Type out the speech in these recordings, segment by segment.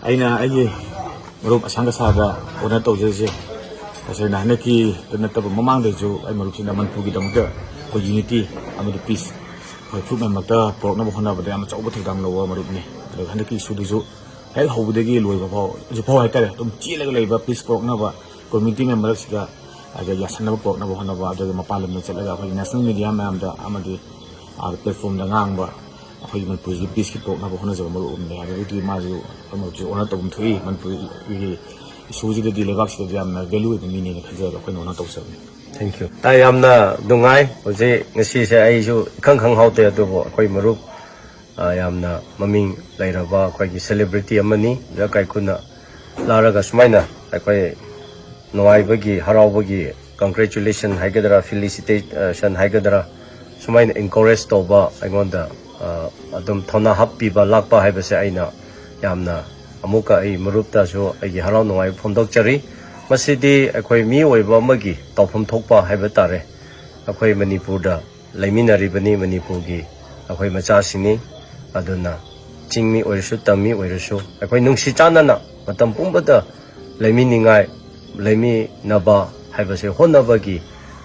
Aina ai marup asanga saga ona tawjese tasena hanaki tanataba mamang deju ai marup sina manpugi damda ko unity amadu peace ko thuk mamata porna bohna bada am chawba thidam lawa marup ne hanaki suduju hel hobudagi loiba phaw ju phaw haitare tum chilaga leiba peace porna ba community member sida aga yasanaba porna bohna ba daga mapalam ne chalaga ko national media mamda amadi platform da ngangba अखोई मनपुर की piece की programme को होना जब मरो उन्हें यार वो तो ये माजू मरो ओना तो उन्हें मनपुर ये सूजी के दिले बाक्स के दिया हमने वैल्यू इतनी नहीं है खज़ार अखोई ओना तो सब Thank you. ताई हमना दुंगाई उसे नसी से आई जो खंग हाउते तो वो अखोई मरो हमना ममिंग लाइरबा अखोई की सेलिब्रिटी अमनी जब कुना लारा का सुमाइना अखोई नवाई बगी हराव बगी congratulation हाइगदरा felicitation हाइगदरा सुमाइना encourage तो बा अगोंदा अदम थोना हप्पीबा लाकपा हाइबसे आइना यामना अमुका आई मरुपता जो आई हराव नवाई फोंदोकचरी मसिदी अखोई मी ओइबा मगी तौफम थोकपा हाइबा तारे अखोई मणिपुरदा लैमिनारिबनी मणिपुरगी अखोई मचासिनी अदुना चिंगमी ओइरसु तमी ओइरसु अखोई नुंगसी चानना मतम पुंबदा लैमिनिंगाई लैमिनबा हाइबसे होनबगी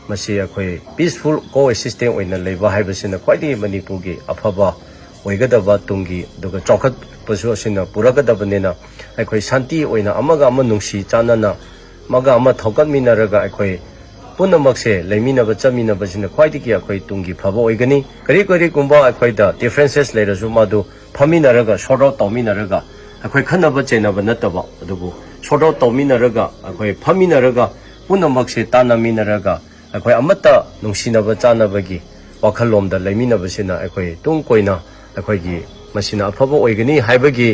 मसी अखोई पीसफुल कोएक्सिस्टिंग ओइना लेबा हाइबसिना ख्वाइदि मणिपुरगी अफबा ओइगदबा तुंगी दुगा चौखत पसु असिना पुरगदबनेना अखोई शांति ओइना अमगा अम नुंगसी चानना मगा अम थौकत मिनरगा अखोई पुनमक्से लेमिनबा चमिनबसिना ख्वाइदि अखोई तुंगी फबा ओइगनी करी करी कुंबा अखोइदा डिफरेंसेस लेरसु मादु फमिनरगा शॉर्ट आउट तौमिनरगा अखोई खनबा चेनबा नतबा अदुबु शॉर्ट आउट तौमिनरगा अखोई फमिनरगा पुनमक्से तानमिनरगा अखोई अमता नुंगसिनबा चानबगी वाखलोमदा लेमिनबसिना अखोई तुंग कोइना अखोईगी मसिना अफबा ओइगनी हाइबगी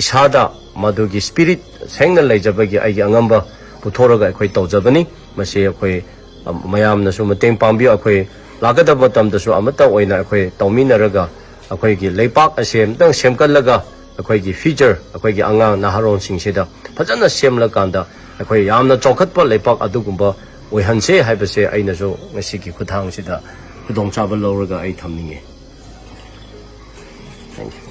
इसादा मदुगी स्पिरिट सेंगना लेजबगी आइगी अंगंबा पुथोरगा अखोई तौजबनी मसे अखोई मयामनसु मतेंग पांबी अखोई लागदब तमदसु अमता ओइना अखोई तौमिनरगा अखोईगी लेपाक असेमतंग सेमकलगा अखोईगी फ्यूचर अखोईगी अंगांग नहारोन सिंगसिदा फजना सेमलकांदा अखोई यामना चौखतपा लेपाक अदुगुंबा ओइहनसे हाइबसे आइनसु ngasiगी खुथांगसिदा खुदोंचाबा लौरगा आई थमनिंगे Thank you.